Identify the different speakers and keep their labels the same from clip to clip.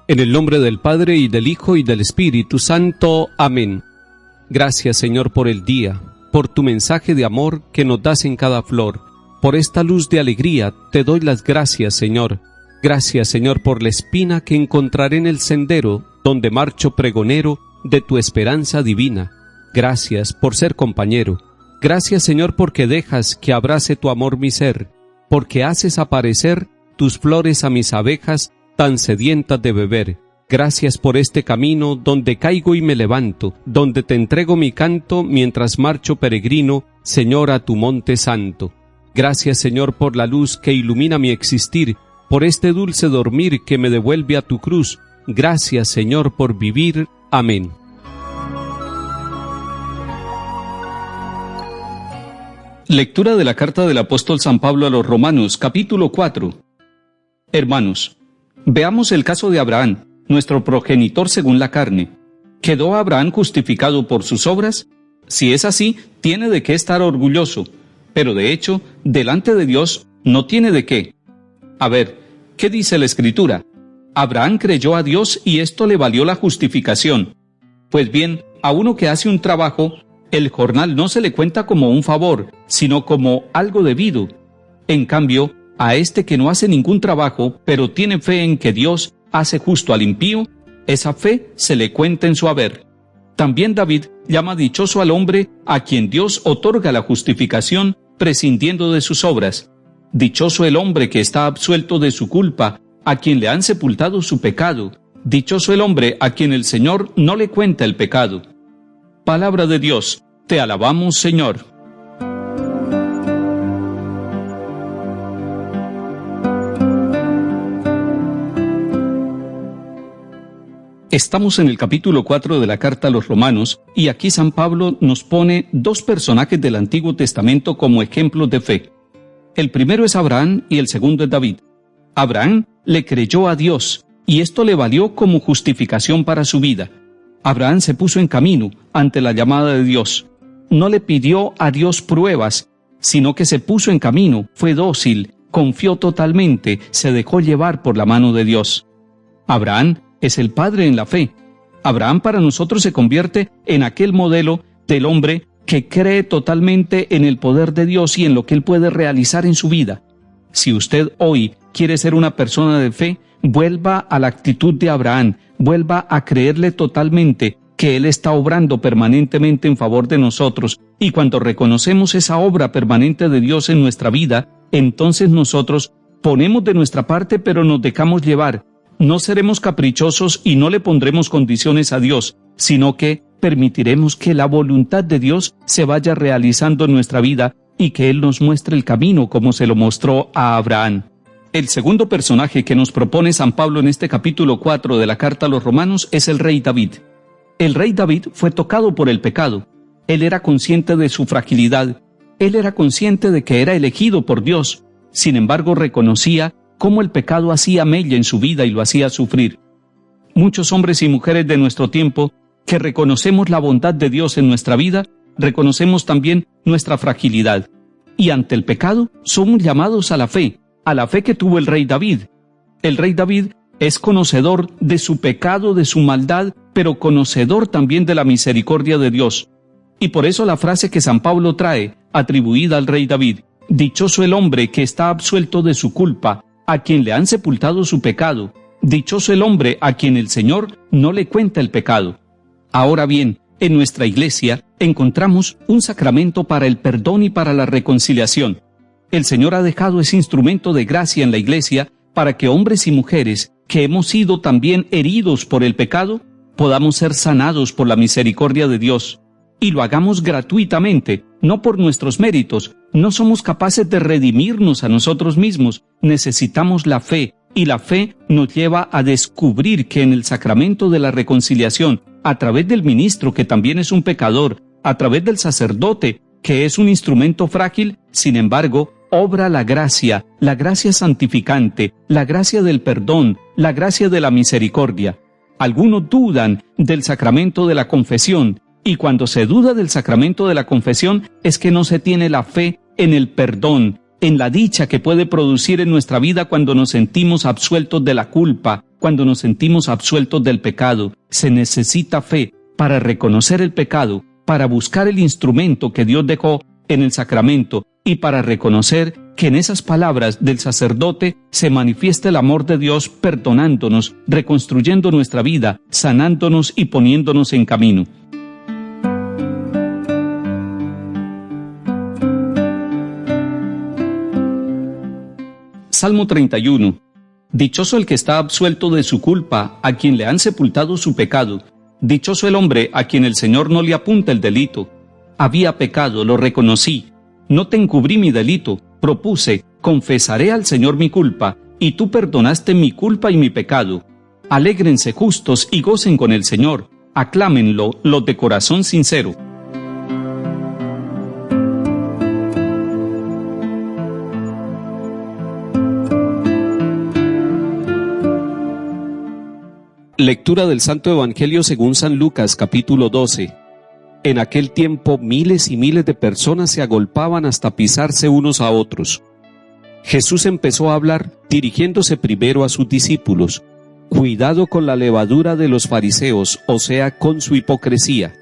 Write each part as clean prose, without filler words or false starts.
Speaker 1: En el nombre del Padre, y del Hijo, y del Espíritu Santo. Amén. Gracias, Señor, por el día, por tu mensaje de amor que nos das en cada flor. Por esta luz de alegría te doy las gracias, Señor. Gracias, Señor, por la espina que encontraré en el sendero, donde marcho pregonero de tu esperanza divina. Gracias por ser compañero. Gracias, Señor, porque dejas que abrace tu amor mi ser, porque haces aparecer tus flores a mis abejas tan sedientas de beber. Gracias por este camino donde caigo y me levanto, donde te entrego mi canto mientras marcho peregrino, Señor, a tu monte santo. Gracias, Señor, por la luz que ilumina mi existir, por este dulce dormir que me devuelve a tu cruz. Gracias, Señor, por vivir. Amén.
Speaker 2: Lectura de la carta del apóstol San Pablo a los Romanos, capítulo 4. Hermanos, veamos el caso de Abraham, nuestro progenitor según la carne. ¿Quedó Abraham justificado por sus obras? Si es así, tiene de qué estar orgulloso, pero de hecho, delante de Dios, no tiene de qué. A ver, ¿qué dice la Escritura? Abraham creyó a Dios y esto le valió la justificación. Pues bien, a uno que hace un trabajo, el jornal no se le cuenta como un favor, sino como algo debido. En cambio, a este que no hace ningún trabajo, pero tiene fe en que Dios hace justo al impío, esa fe se le cuenta en su haber. También David llama dichoso al hombre a quien Dios otorga la justificación prescindiendo de sus obras. Dichoso el hombre que está absuelto de su culpa, a quien le han sepultado su pecado. Dichoso el hombre a quien el Señor no le cuenta el pecado. Palabra de Dios, te alabamos, Señor. Estamos en el capítulo 4 de la carta a los Romanos, y aquí San Pablo nos pone dos personajes del Antiguo Testamento como ejemplos de fe. El primero es Abraham y el segundo es David. Abraham le creyó a Dios, y esto le valió como justificación para su vida. Abraham se puso en camino ante la llamada de Dios. No le pidió a Dios pruebas, sino que se puso en camino, fue dócil, confió totalmente, se dejó llevar por la mano de Dios. Abraham es el padre en la fe. Abraham para nosotros se convierte en aquel modelo del hombre que cree totalmente en el poder de Dios y en lo que Él puede realizar en su vida. Si usted hoy quiere ser una persona de fe, vuelva a la actitud de Abraham, vuelva a creerle totalmente que Él está obrando permanentemente en favor de nosotros, y cuando reconocemos esa obra permanente de Dios en nuestra vida, entonces nosotros ponemos de nuestra parte pero nos dejamos llevar. No seremos caprichosos y no le pondremos condiciones a Dios, sino que permitiremos que la voluntad de Dios se vaya realizando en nuestra vida y que Él nos muestre el camino como se lo mostró a Abraham. El segundo personaje que nos propone San Pablo en este capítulo 4 de la carta a los Romanos es el rey David. El rey David fue tocado por el pecado. Él era consciente de su fragilidad. Él era consciente de que era elegido por Dios. Sin embargo, reconocía cómo el pecado hacía mella en su vida y lo hacía sufrir. Muchos hombres y mujeres de nuestro tiempo que reconocemos la bondad de Dios en nuestra vida, reconocemos también nuestra fragilidad. Y ante el pecado somos llamados a la fe que tuvo el rey David. El rey David es conocedor de su pecado, de su maldad, pero conocedor también de la misericordia de Dios. Y por eso la frase que San Pablo trae, atribuida al rey David: dichoso el hombre que está absuelto de su culpa, a quien le han sepultado su pecado. Dichoso el hombre a quien el Señor no le cuenta el pecado. Ahora bien, en nuestra iglesia encontramos un sacramento para el perdón y para la reconciliación. El Señor ha dejado ese instrumento de gracia en la iglesia para que hombres y mujeres que hemos sido también heridos por el pecado, podamos ser sanados por la misericordia de Dios. Y lo hagamos gratuitamente, no por nuestros méritos. No somos capaces de redimirnos a nosotros mismos. Necesitamos la fe, y la fe nos lleva a descubrir que en el sacramento de la reconciliación, a través del ministro, que también es un pecador, a través del sacerdote, que es un instrumento frágil, sin embargo, obra la gracia santificante, la gracia del perdón, la gracia de la misericordia. Algunos dudan del sacramento de la confesión, y cuando se duda del sacramento de la confesión es que no se tiene la fe en el perdón, en la dicha que puede producir en nuestra vida cuando nos sentimos absueltos de la culpa, cuando nos sentimos absueltos del pecado, se necesita fe para reconocer el pecado, para buscar el instrumento que Dios dejó en el sacramento y para reconocer que en esas palabras del sacerdote se manifiesta el amor de Dios perdonándonos, reconstruyendo nuestra vida, sanándonos y poniéndonos en camino. Salmo 31. Dichoso el que está absuelto de su culpa, a quien le han sepultado su pecado. Dichoso el hombre a quien el Señor no le apunta el delito. Había pecado, lo reconocí. No te encubrí mi delito. Propuse, confesaré al Señor mi culpa, y tú perdonaste mi culpa y mi pecado. Alégrense justos y gocen con el Señor. Aclámenlo los de corazón sincero.
Speaker 1: Lectura del Santo Evangelio según San Lucas, capítulo 12. En aquel tiempo miles y miles de personas se agolpaban hasta pisarse unos a otros. Jesús empezó a hablar, dirigiéndose primero a sus discípulos. Cuidado con la levadura de los fariseos, o sea, con su hipocresía.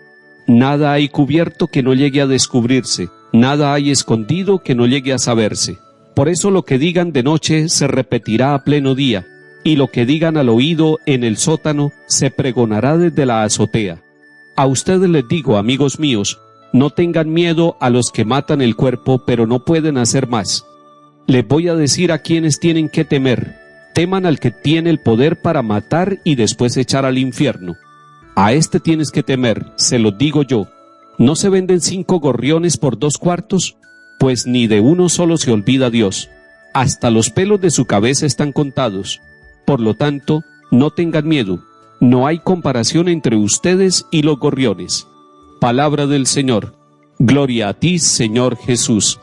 Speaker 1: Nada hay cubierto que no llegue a descubrirse, nada hay escondido que no llegue a saberse. Por eso lo que digan de noche se repetirá a pleno día, y lo que digan al oído en el sótano se pregonará desde la azotea. A ustedes les digo, amigos míos, no tengan miedo a los que matan el cuerpo, pero no pueden hacer más. Les voy a decir a quienes tienen que temer. Teman al que tiene el poder para matar y después echar al infierno. A este tienes que temer, se lo digo yo. ¿No se venden 5 gorriones por 2 cuartos? Pues ni de uno solo se olvida Dios. Hasta los pelos de su cabeza están contados. Por lo tanto, no tengan miedo. No hay comparación entre ustedes y los gorriones. Palabra del Señor. Gloria a ti, Señor Jesús.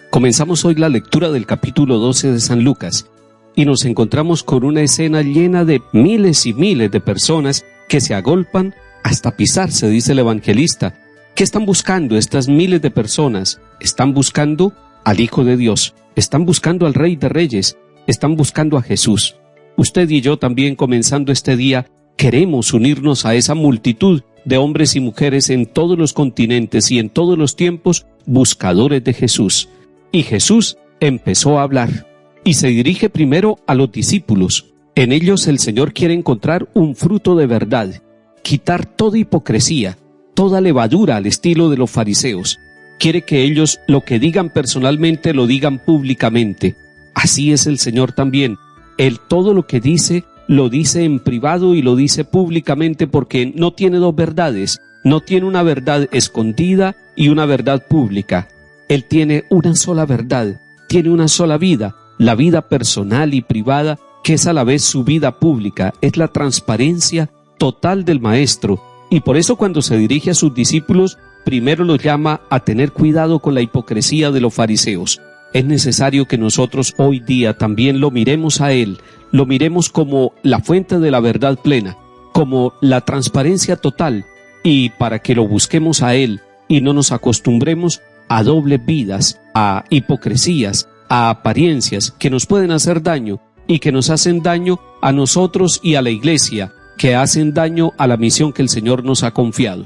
Speaker 1: Comenzamos hoy la lectura del capítulo 12 de San Lucas y nos encontramos con una escena llena de miles y miles de personas que se agolpan hasta pisarse, dice el evangelista. ¿Qué están buscando estas miles de personas? Están buscando al Hijo de Dios, están buscando al Rey de Reyes, están buscando a Jesús. Usted y yo también, comenzando este día, queremos unirnos a esa multitud de hombres y mujeres en todos los continentes y en todos los tiempos, buscadores de Jesús. Y Jesús empezó a hablar, y se dirige primero a los discípulos. En ellos el Señor quiere encontrar un fruto de verdad, quitar toda hipocresía, toda levadura al estilo de los fariseos. Quiere que ellos lo que digan personalmente lo digan públicamente. Así es el Señor también. Él todo lo que dice, lo dice en privado y lo dice públicamente porque no tiene dos verdades. No tiene una verdad escondida y una verdad pública. Él tiene una sola verdad, tiene una sola vida, la vida personal y privada, que es a la vez su vida pública. Es la transparencia total del Maestro. Y por eso cuando se dirige a sus discípulos, primero los llama a tener cuidado con la hipocresía de los fariseos. Es necesario que nosotros hoy día también lo miremos a Él, lo miremos como la fuente de la verdad plena, como la transparencia total, y para que lo busquemos a Él y no nos acostumbremos a dobles vidas, a hipocresías, a apariencias que nos pueden hacer daño y que nos hacen daño a nosotros y a la Iglesia, que hacen daño a la misión que el Señor nos ha confiado.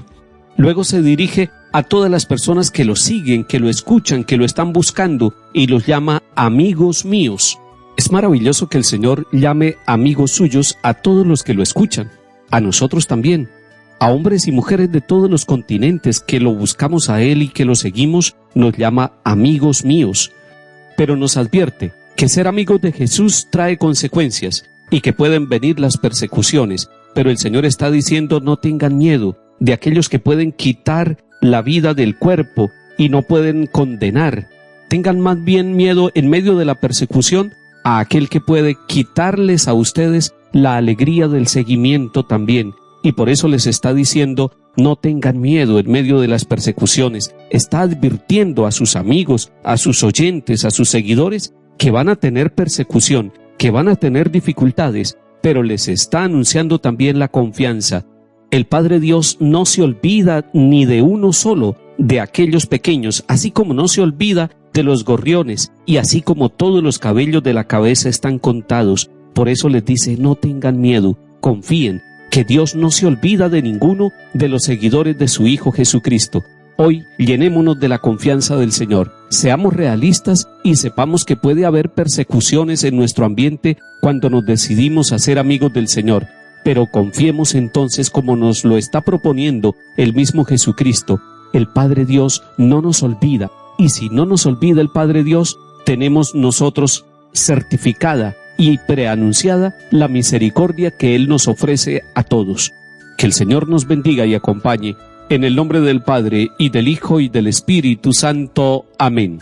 Speaker 1: Luego se dirige a todas las personas que lo siguen, que lo escuchan, que lo están buscando, y los llama amigos míos. Es maravilloso que el Señor llame amigos suyos a todos los que lo escuchan, a nosotros también, a hombres y mujeres de todos los continentes que lo buscamos a Él y que lo seguimos, nos llama amigos míos. Pero nos advierte que ser amigos de Jesús trae consecuencias y que pueden venir las persecuciones, pero el Señor está diciendo no tengan miedo de aquellos que pueden quitar la vida del cuerpo y no pueden condenar. Tengan más bien miedo en medio de la persecución a aquel que puede quitarles a ustedes la alegría del seguimiento también. Y por eso les está diciendo, no tengan miedo en medio de las persecuciones. Está advirtiendo a sus amigos, a sus oyentes, a sus seguidores, que van a tener persecución, que van a tener dificultades, pero les está anunciando también la confianza. El Padre Dios no se olvida ni de uno solo, de aquellos pequeños, así como no se olvida de los gorriones, y así como todos los cabellos de la cabeza están contados. Por eso les dice: no tengan miedo, confíen, que Dios no se olvida de ninguno de los seguidores de su Hijo Jesucristo. Hoy llenémonos de la confianza del Señor, seamos realistas y sepamos que puede haber persecuciones en nuestro ambiente cuando nos decidimos a ser amigos del Señor, pero confiemos entonces, como nos lo está proponiendo el mismo Jesucristo. El Padre Dios no nos olvida, y si no nos olvida el Padre Dios, tenemos nosotros certificada y preanunciada la misericordia que Él nos ofrece a todos. Que el Señor nos bendiga y acompañe. En el nombre del Padre, y del Hijo, y del Espíritu Santo. Amén.